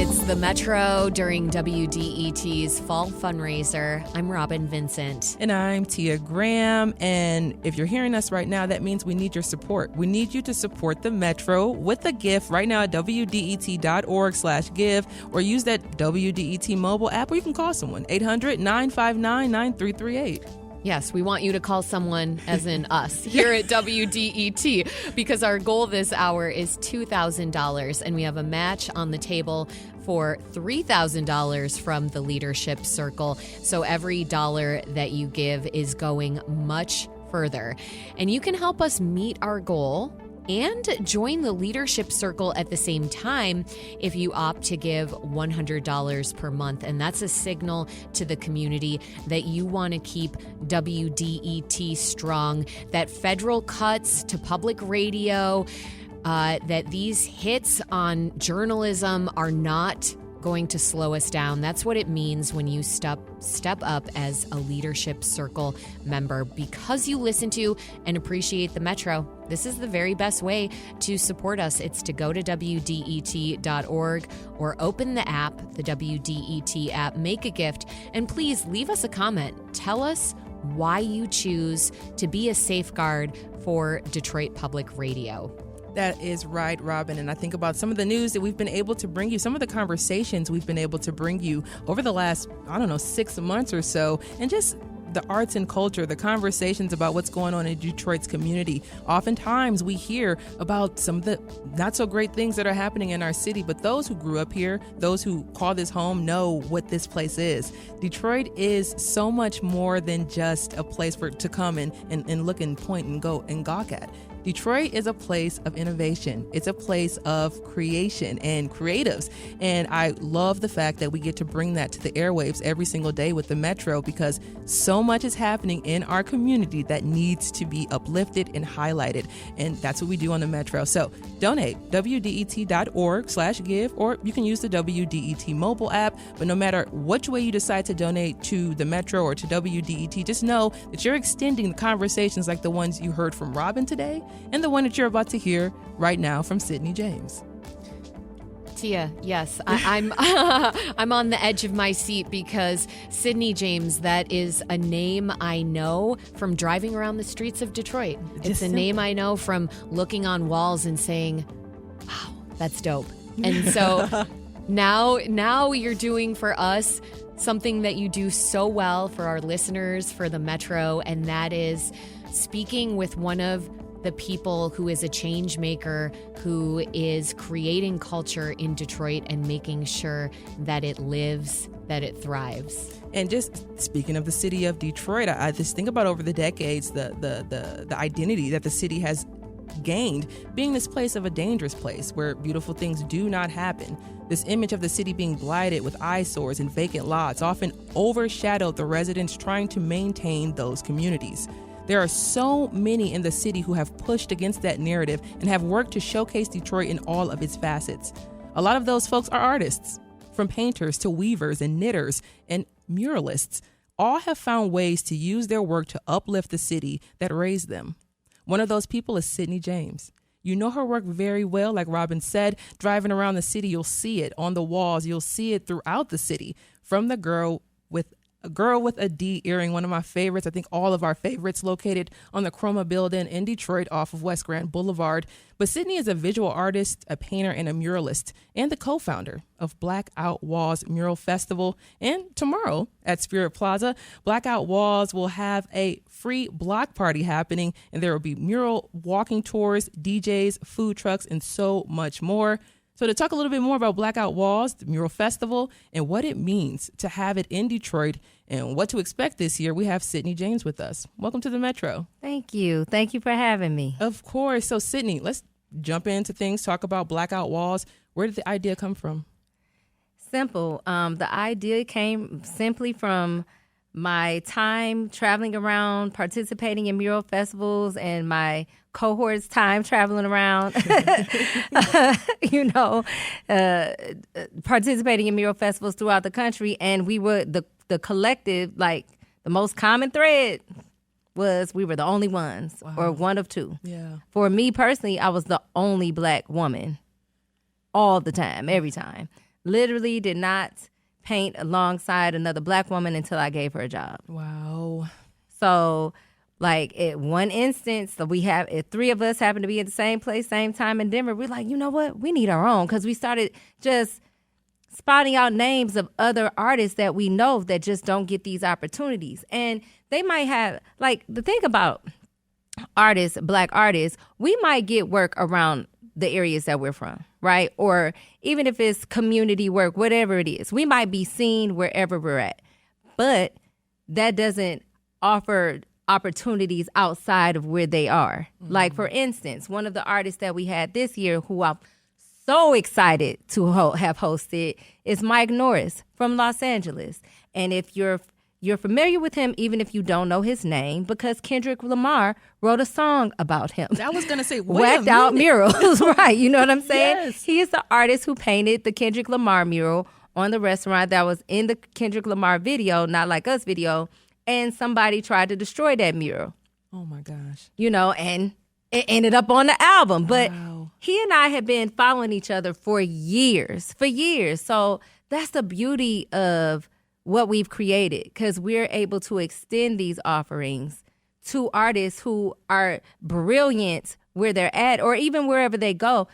It's the Metro during WDET's fall fundraiser. I'm Robin Vincent. And I'm Tia Graham. And if you're hearing us right now, that means we need your support. We need you to support the Metro with a gift right now at WDET.org/give, or use that WDET mobile app, or you can call someone, 800-959-9338. Yes, we want you to call someone, as in us, here at WDET, because our goal this hour is $2,000, and we have a match on the table for $3,000 from the Leadership Circle. So every dollar that you give is going much further. And you can help us meet our goal and join the Leadership Circle at the same time if you opt to give $100 per month. And that's a signal to the community that you want to keep WDET strong, that federal cuts to public radio, that these hits on journalism are not going to slow us down. That's what it means when you step up as a Leadership Circle member, because you listen to and appreciate the Metro. This is the very best way to support us. It's to go to WDET.org or open the app, the WDET app, make a gift, and please leave us a comment. Tell us why you choose to be a safeguard for Detroit Public Radio. That is right, Robin. And I think about some of the news that we've been able to bring you, some of the conversations we've been able to bring you over the last, 6 months or so, and just the arts and culture, the conversations about what's going on in Detroit's community. Oftentimes we hear about some of the not so great things that are happening in our city, but those who grew up here, those who call this home, know what this place is. Detroit is so much more than just a place to come and look and point and go and gawk at. Detroit is a place of innovation. It's a place of creation and creatives. And I love the fact that we get to bring that to the airwaves every single day with the Metro, because so much is happening in our community that needs to be uplifted and highlighted. And that's what we do on the Metro. So donate, WDET.org/give, or you can use the WDET mobile app. But no matter which way you decide to donate to the Metro or to WDET, just know that you're extending the conversations like the ones you heard from Robin today, and the one that you're about to hear right now from Sydney James. Tia, yes, I'm I'm on the edge of my seat, because Sydney James, that is a name I know from driving around the streets of Detroit. It's a name I know from looking on walls and saying, wow, that's dope. And so now you're doing for us something that you do so well for our listeners, for the Metro, and that is speaking with one of the people who is a change maker, who is creating culture in Detroit and making sure that it lives, that it thrives. And just speaking of the city of Detroit, I just think about over the decades, the identity that the city has gained, being this place of a dangerous place where beautiful things do not happen. This image of the city being blighted with eyesores and vacant lots often overshadowed the residents trying to maintain those communities. There are so many in the city who have pushed against that narrative and have worked to showcase Detroit in all of its facets. A lot of those folks are artists, from painters to weavers and knitters and muralists. All have found ways to use their work to uplift the city that raised them. One of those people is Sydney James. You know her work very well, like Robin said. Driving around the city, you'll see it on the walls. You'll see it throughout the city, from the girl with a D earring, one of my favorites. I think all of our favorites, located on the Chroma building in Detroit off of West Grand Boulevard. But Sydney is a visual artist, a painter, and a muralist, and the co-founder of BLCKOUT Walls Mural Festival. And tomorrow at Spirit Plaza, BLCKOUT Walls will have a free block party happening, and there will be mural walking tours, DJs, food trucks, and so much more. So to talk a little bit more about BLCKOUT Walls, the Mural Festival, and what it means to have it in Detroit and what to expect this year, we have Sydney James with us. Welcome to the Metro. Thank you. Thank you for having me. Of course. So Sydney, let's jump into things, talk about BLCKOUT Walls. Where did the idea come from? Simple. The idea came simply from my time traveling around, participating in mural festivals, and my cohort's time traveling around, participating in mural festivals throughout the country. And we were the collective, like the most common thread was we were the only ones. Wow. Or one of two. Yeah. For me personally, I was the only Black woman all the time, every time. literally did not paint alongside another Black woman until I gave her a job. Wow. So, like, at one instance, if three of us happen to be at the same place, same time in Denver, we're like, you know what? We need our own, because we started just spotting out names of other artists that we know that just don't get these opportunities. And they might have, like, the thing about artists, Black artists, we might get work around the areas that we're from, right? Or even if it's community work, whatever it is, we might be seen wherever we're at. But that doesn't offer opportunities outside of where they are. Like, for instance, one of the artists that we had this year who I'm so excited to have hosted is Mike Norris from Los Angeles. And if you're familiar with him, even if you don't know his name, because Kendrick Lamar wrote a song about him. I was going to say, Whacked Out Murals, right? You know what I'm saying? Yes. He is the artist who painted the Kendrick Lamar mural on the restaurant that was in the Kendrick Lamar video, Not Like Us video, and somebody tried to destroy that mural. Oh, my gosh. You know, and it ended up on the album. But Wow. he and I have been following each other for years. So that's the beauty of what we've created, because we're able to extend these offerings to artists who are brilliant where they're at, or even wherever they go.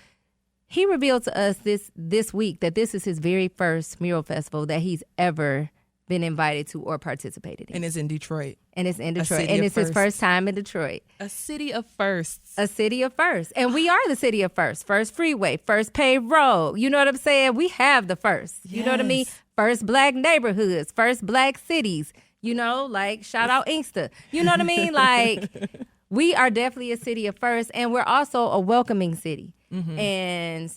He revealed to us this week that this is his very first mural festival that he's ever been invited to or participated in. And it's in Detroit. And it's in Detroit. city And of it's his firsts. first time in Detroit. A city of firsts. A city of firsts. And we are the city of firsts. First freeway, first paved road. You know what I'm saying? We have the first. You know what I mean? Yes. First Black neighborhoods, first Black cities. You know, like, shout out Inkster. You know what I mean? Like, we are definitely a city of firsts, and we're also a welcoming city. And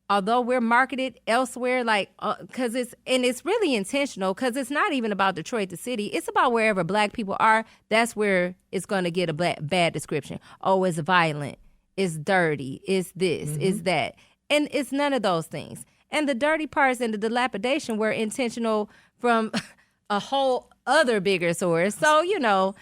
although we're marketed elsewhere, like, because it's really intentional, because it's not even about Detroit, the city. It's about wherever Black people are. That's where it's going to get a bad description. Oh, it's violent. It's dirty. It's this. It's that. And it's none of those things. And the dirty parts and the dilapidation were intentional from a whole other bigger source. So, you know,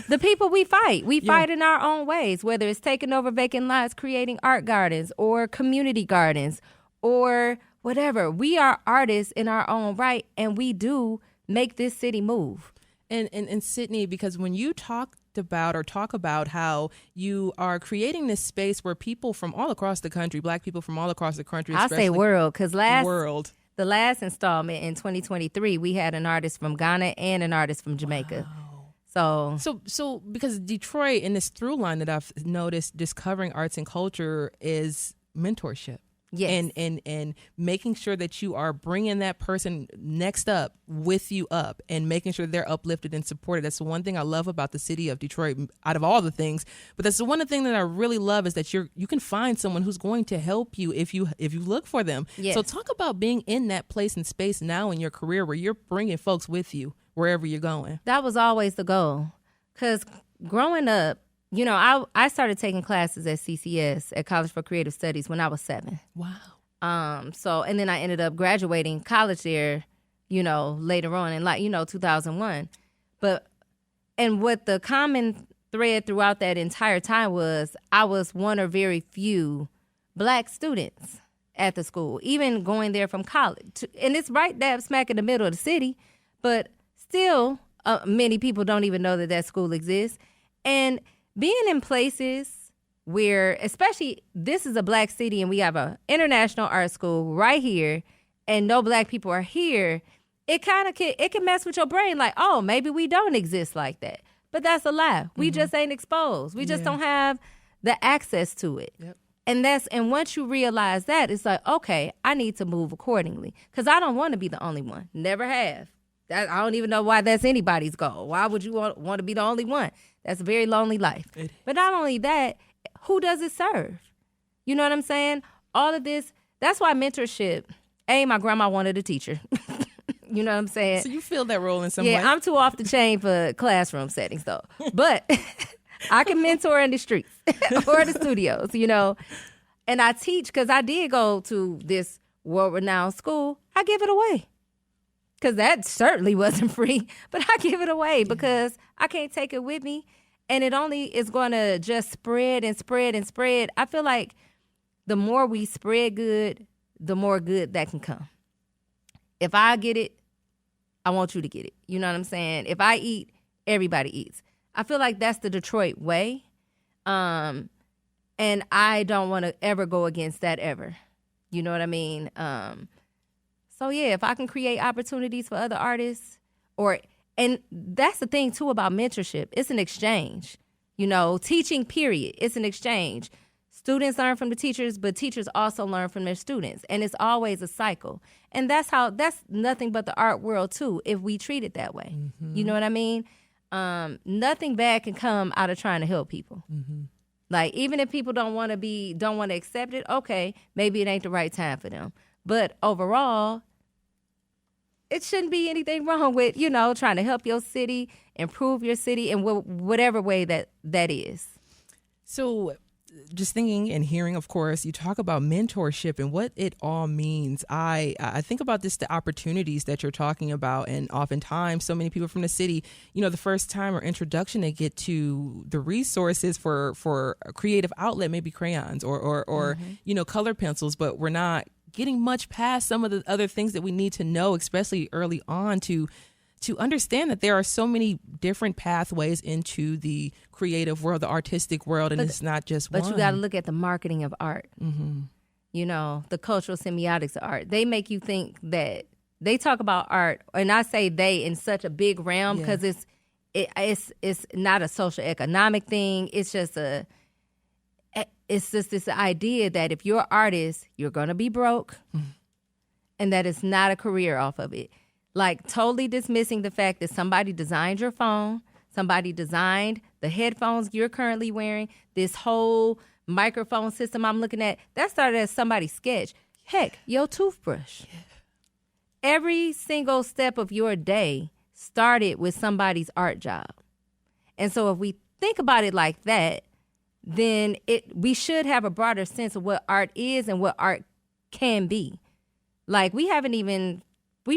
the people we fight in our own ways, whether it's taking over vacant lots, creating art gardens or community gardens or whatever. We are artists in our own right, and we do make this city move. And Sydney, because when you talk about how you are creating this space where people from all across the country, Black people from all across the country, I'll say world, because the last installment in 2023, we had an artist from Ghana and an artist from Jamaica. Wow. So because Detroit, in this through line that I've noticed discovering arts and culture, is mentorship. Yes. And making sure that you are bringing that person next up with you up and making sure they're uplifted and supported. That's the one thing I love about the city of Detroit, out of all the things. But that's the one thing that I really love, is that you can find someone who's going to help you if you look for them. Yes. So talk about being in that place and space now in your career where you're bringing folks with you wherever you're going. That was always the goal, because growing up, you know, I started taking classes at CCS, at College for Creative Studies, when I was 7. Wow. So, and then I ended up graduating college there, you know, later on in, 2001. And what the common thread throughout that entire time was, I was one or very few Black students at the school, even going there from college. And it's right dab smack in the middle of the city, but still many people don't even know that school exists. And being in places where, especially, this is a Black city and we have an international art school right here and no Black people are here, it can mess with your brain, like, oh, maybe we don't exist like that. But that's a lie. We just ain't exposed. We just don't have the access to it. Yep. And once you realize that, it's like, okay, I need to move accordingly, because I don't want to be the only one. Never have. I don't even know why that's anybody's goal. Why would you want to be the only one? That's a very lonely life. But not only that, who does it serve? You know what I'm saying? All of this, that's why mentorship, my grandma wanted a teacher. You know what I'm saying? So you feel that role in some way? Yeah, I'm too off the chain for classroom settings, though. But I can mentor in the streets or the studios, you know. And I teach, because I did go to this world-renowned school. I give it away. Because that certainly wasn't free, but I give it away because I can't take it with me. And it only is going to just spread and spread and spread. I feel like the more we spread good, the more good that can come. If I get it, I want you to get it. You know what I'm saying? If I eat, everybody eats. I feel like that's the Detroit way. And I don't want to ever go against that ever. You know what I mean? So yeah, if I can create opportunities for other artists, and that's the thing too about mentorship. It's an exchange. You know, teaching, period. It's an exchange. Students learn from the teachers, but teachers also learn from their students. And it's always a cycle. And that's nothing but the art world too, if we treat it that way. Mm-hmm. You know what I mean? Nothing bad can come out of trying to help people. Mm-hmm. Like, even if people don't want to accept it, okay, maybe it ain't the right time for them. But overall, it shouldn't be anything wrong with, you know, trying to help your city, improve your city in whatever way that is. So just thinking and hearing, of course, you talk about mentorship and what it all means. I think about this, the opportunities that you're talking about. And oftentimes so many people from the city, you know, the first time or introduction they get to the resources for a creative outlet, maybe crayons or mm-hmm. you know, color pencils, but we're not getting much past some of the other things that we need to know, especially early on, to understand that there are so many different pathways into the creative world, the artistic world, and it's not just one. But you got to look at the marketing of art. Mm-hmm. You know, the cultural semiotics of art. They make you think that they talk about art, and I say they in such a big realm because it's not a social economic thing. It's just this idea that if you're an artist, you're going to be broke, and that it's not a career off of it. Like, totally dismissing the fact that somebody designed your phone, somebody designed the headphones you're currently wearing, this whole microphone system I'm looking at, that started as somebody's sketch. Heck, your toothbrush. Yeah. Every single step of your day started with somebody's art job. And so if we think about it like that, then we should have a broader sense of what art is and what art can be. Like, we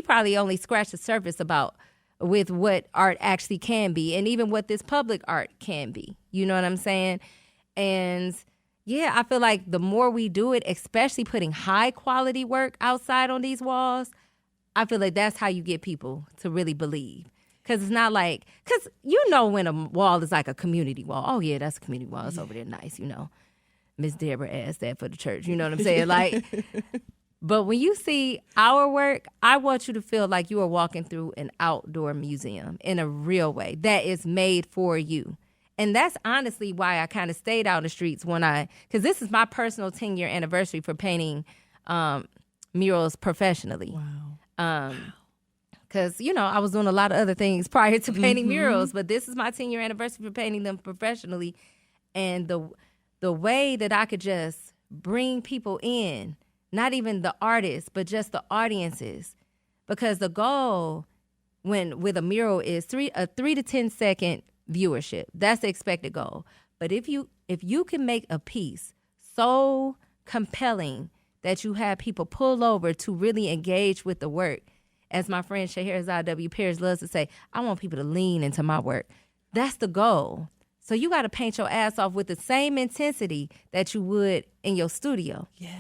probably only scratched the surface with what art actually can be, and even what this public art can be. You know what I'm saying? And yeah, I feel like the more we do it, especially putting high quality work outside on these walls, I feel like that's how you get people to really believe. Because it's not like, because you know when a wall is like a community wall. Oh yeah, that's a community wall. It's over there nice, you know. Miss Deborah asked that for the church. You know what I'm saying? Like, but when you see our work, I want you to feel like you are walking through an outdoor museum in a real way that is made for you. And that's honestly why I kind of stayed out in the streets because this is my personal 10-year anniversary for painting murals professionally. Wow. Because, you know, I was doing a lot of other things prior to painting murals, but this is my 10-year anniversary for painting them professionally. And the way that I could just bring people in, not even the artists, but just the audiences. Because the goal with a mural is a 3 to 10 second viewership. That's the expected goal. But if you can make a piece so compelling that you have people pull over to really engage with the work, as my friend Scheherazade W. Pierce loves to say, I want people to lean into my work. That's the goal. So you got to paint your ass off with the same intensity that you would in your studio. Yes.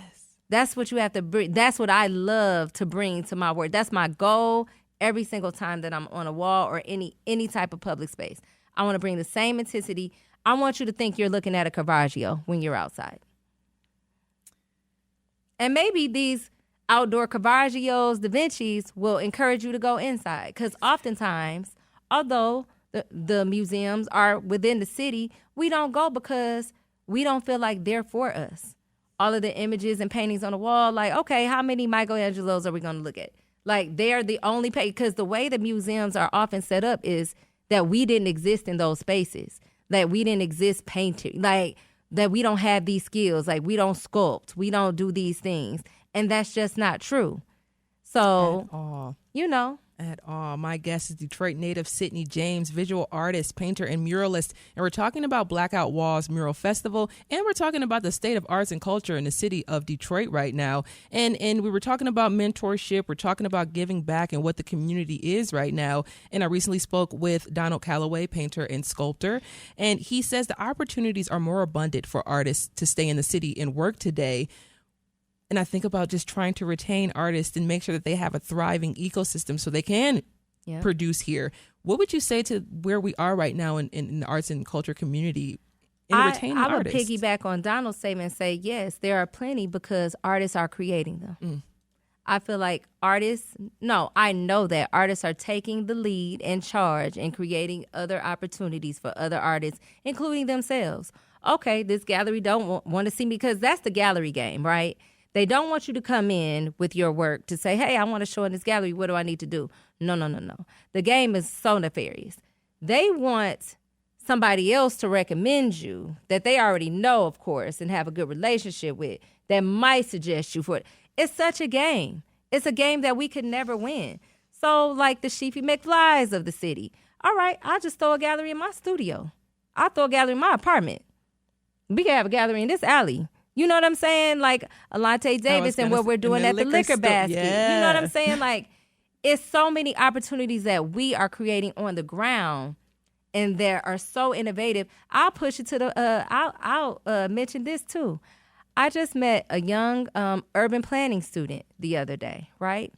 That's what you have to bring. That's what I love to bring to my work. That's my goal every single time that I'm on a wall or any type of public space. I want to bring the same intensity. I want you to think you're looking at a Caravaggio when you're outside. And maybe these outdoor Caravaggios, Da Vinci's will encourage you to go inside. Because oftentimes, although the museums are within the city, we don't go because we don't feel like they're for us. All of the images and paintings on the wall, like, okay, how many Michelangelos are we going to look at? Like, they're the only because the way the museums are often set up is that we didn't exist in those spaces, that we didn't exist painting, like that we don't have these skills, like we don't sculpt, we don't do these things. And that's just not true. So, you know. At all. My guest is Detroit native Sydney James, visual artist, painter, and muralist. And we're talking about BLCKOUT Walls Mural Festival. And we're talking about the state of arts and culture in the city of Detroit right now. And we were talking about mentorship. We're talking about giving back and what the community is right now. And I recently spoke with Donald Calloway, painter and sculptor. And he says the opportunities are more abundant for artists to stay in the city and work today. And I think about just trying to retain artists and make sure that they have a thriving ecosystem so they can produce here. What would you say to where we are right now in the arts and culture community in retaining artists? I would piggyback on Donald's statement and say, yes, there are plenty because artists are creating them. I feel like I know that artists are taking the lead and charge and creating other opportunities for other artists, including themselves. Okay, this gallery don't want to see me because that's the gallery game, right? They don't want you to come in with your work to say, hey, I want to show in this gallery. What do I need to do? No. The game is so nefarious. They want somebody else to recommend you that they already know, of course, and have a good relationship with that might suggest you for it. It's such a game. It's a game that we could never win. So like the Sheepy McFlies of the city. All right, I'll just throw a gallery in my studio. I'll throw a gallery in my apartment. We can have a gallery in this alley. You know what I'm saying? Like Alante Davis and what we're doing at the liquor basket. Yeah. You know what I'm saying? Like, it's so many opportunities that we are creating on the ground and that are so innovative. I'll push it to the, I'll mention this too. I just met a young urban planning student the other day, right?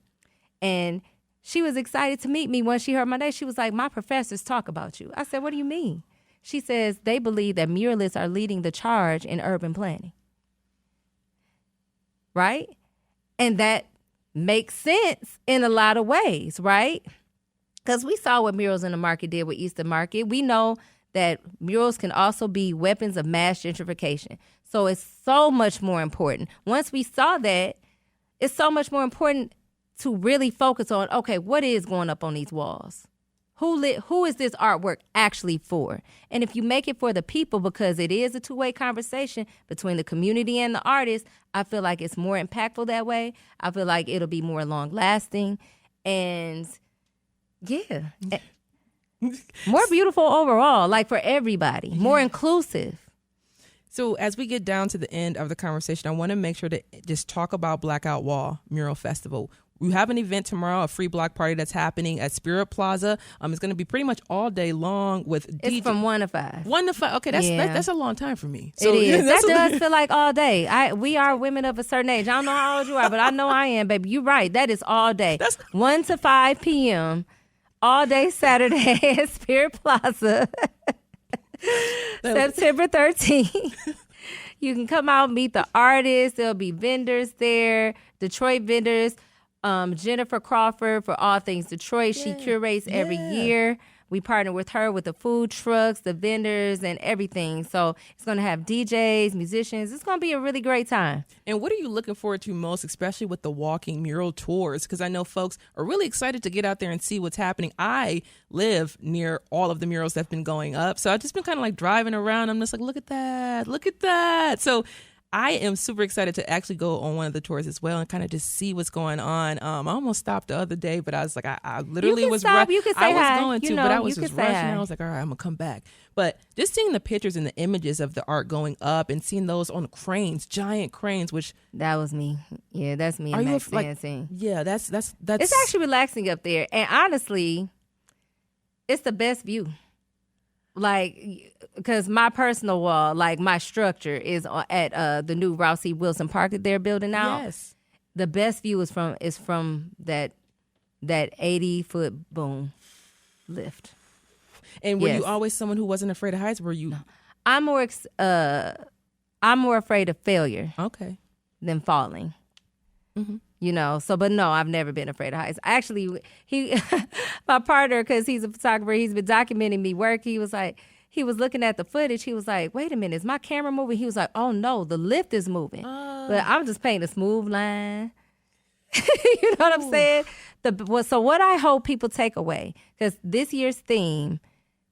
And she was excited to meet me when she heard my name. She was like, my professors talk about you. I said, what do you mean? She says they believe that muralists are leading the charge in urban planning. Right? And that makes sense in a lot of ways, right? Because we saw what Murals in the Market did with Eastern Market. We know that murals can also be weapons of mass gentrification. So it's so much more important. Once we saw that, it's so much more important to really focus on, okay, what is going up on these walls? Who is this artwork actually for? And if you make it for the people, because it is a two-way conversation between the community and the artist, I feel like it's more impactful that way. I feel like it'll be more long-lasting. And, yeah, more beautiful overall, like for everybody, more inclusive. So as we get down to the end of the conversation, I want to make sure to just talk about Blackout Wall Mural Festival. We have an event tomorrow, a free block party that's happening at Spirit Plaza. It's going to be pretty much all day long with It's from 1 to 5. 1 to 5. Okay, that's a long time for me. So, it is. That does feel like all day. We are women of a certain age. I don't know how old you are, but I know I am, baby. You're right. That is all day. 1 to 5 p.m. all day Saturday at Spirit Plaza. September 13th. You can come out and meet the artists. There'll be vendors there, Detroit vendors. Jennifer Crawford for All Things Detroit. She curates every year. We partner with her with the food trucks, the vendors, and everything. So it's going to have DJs, musicians. It's going to be a really great time. And what are you looking forward to most, especially with the walking mural tours? Because I know folks are really excited to get out there and see what's happening. I live near all of the murals that have been going up. So I've just been kind of like driving around. I'm just like, look at that. Look at that. So I am super excited to actually go on one of the tours as well and kind of just see what's going on. I almost stopped the other day, but I was like, I literally was rushing. You can say I was hi. going to, you know, but I was just rushing. Hi. I was like, all right, I'm going to come back. But just seeing the pictures and the images of the art going up and seeing those on cranes, giant cranes, which... That was me. Yeah, that's me and Max dancing. Yeah, that's... It's actually relaxing up there. And honestly, it's the best view. Like, because my personal wall, like my structure is at the new Ralph C. Wilson Park that they're building out. Yes. The best view is from that 80-foot boom lift. And were you always someone who wasn't afraid of heights? Were you? No. I'm more afraid of failure. Okay. Than falling. Mm-hmm. You know, but no, I've never been afraid of heights. Actually, my partner, because he's a photographer, he's been documenting me work. He was looking at the footage. He was like, wait a minute, is my camera moving? He was like, oh no, the lift is moving. But I'm just painting a smooth line. You know what I'm saying? So what I hope people take away, because this year's theme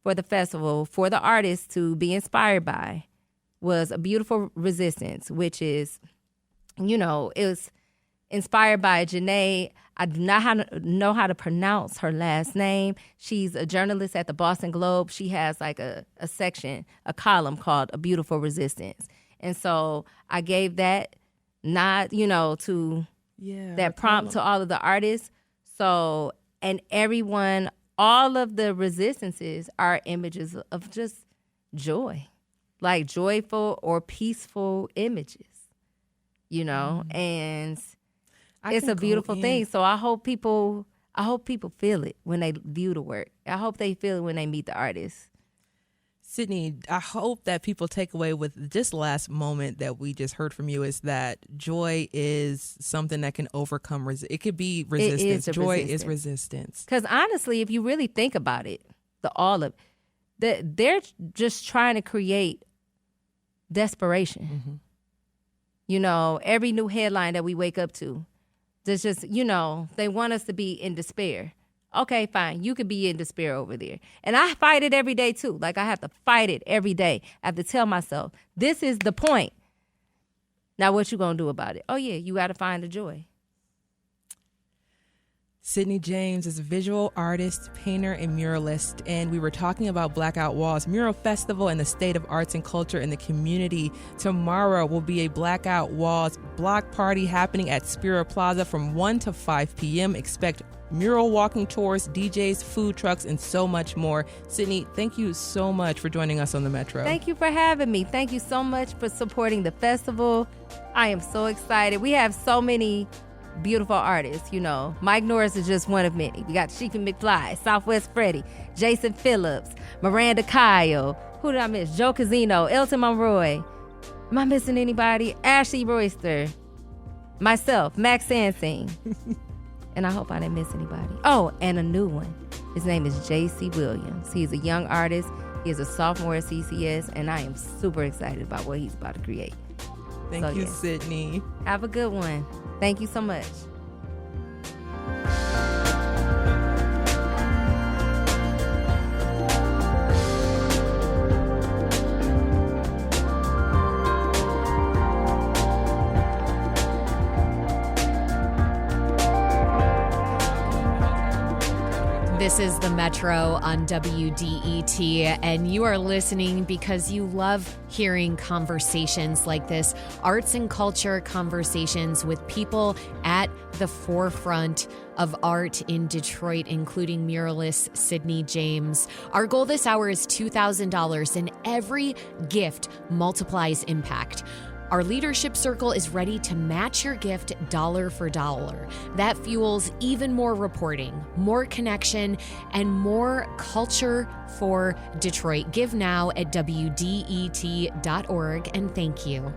for the festival, for the artists to be inspired by, was a beautiful resistance, which is, you know, it was inspired by Janae. I do not know how to pronounce her last name. She's a journalist at the Boston Globe. She has like a section, a column called A Beautiful Resistance. And so I gave that nod, you know, to that prompt to all of the artists. So, and everyone, all of the resistances are images of just joy, like joyful or peaceful images. and I it's can a beautiful go in. thing. So I hope people feel it when they view the work. I hope they feel it when they meet the artist. Sydney, I hope that people take away with this last moment that we just heard from you is that joy is something that can overcome. It could be resistance. Joy is resistance. Because honestly, if you really think about it, they're just trying to create desperation. Every new headline that we wake up to, there's just, they want us to be in despair. Okay, fine. You could be in despair over there. And I fight it every day, too. Like, I have to fight it every day. I have to tell myself, this is the point. Now, what you going to do about it? Oh, yeah, you got to find the joy. Sydney James is a visual artist, painter, and muralist, and we were talking about Blackout Walls Mural Festival and the state of arts and culture in the community. Tomorrow will be a Blackout Walls block party happening at Spira Plaza from 1 to 5 p.m. Expect mural walking tours, DJs, food trucks, and so much more. Sydney, thank you so much for joining us on the Metro. Thank you for having me. Thank you so much for supporting the festival. I am so excited. We have so many beautiful artists, Mike Norris is just one of many. We got Sheikah McFly, Southwest Freddie, Jason Phillips, Miranda Kyle. Who did I miss? Joe Casino, Elton Monroy. Am I missing anybody? Ashley Royster. Myself, Max Sansing. And I hope I didn't miss anybody. Oh, and a new one. His name is J.C. Williams. He's a young artist. He is a sophomore at CCS, and I am super excited about what he's about to create. Thank you, Sydney. Have a good one. Thank you so much. This is the Metro on WDET, and you are listening because you love hearing conversations like this, arts and culture conversations with people at the forefront of art in Detroit, including muralist Sydney James. Our goal this hour is $2,000, and every gift multiplies impact. Our leadership circle is ready to match your gift dollar for dollar. That fuels even more reporting, more connection, and more culture for Detroit. Give now at WDET.org, and thank you.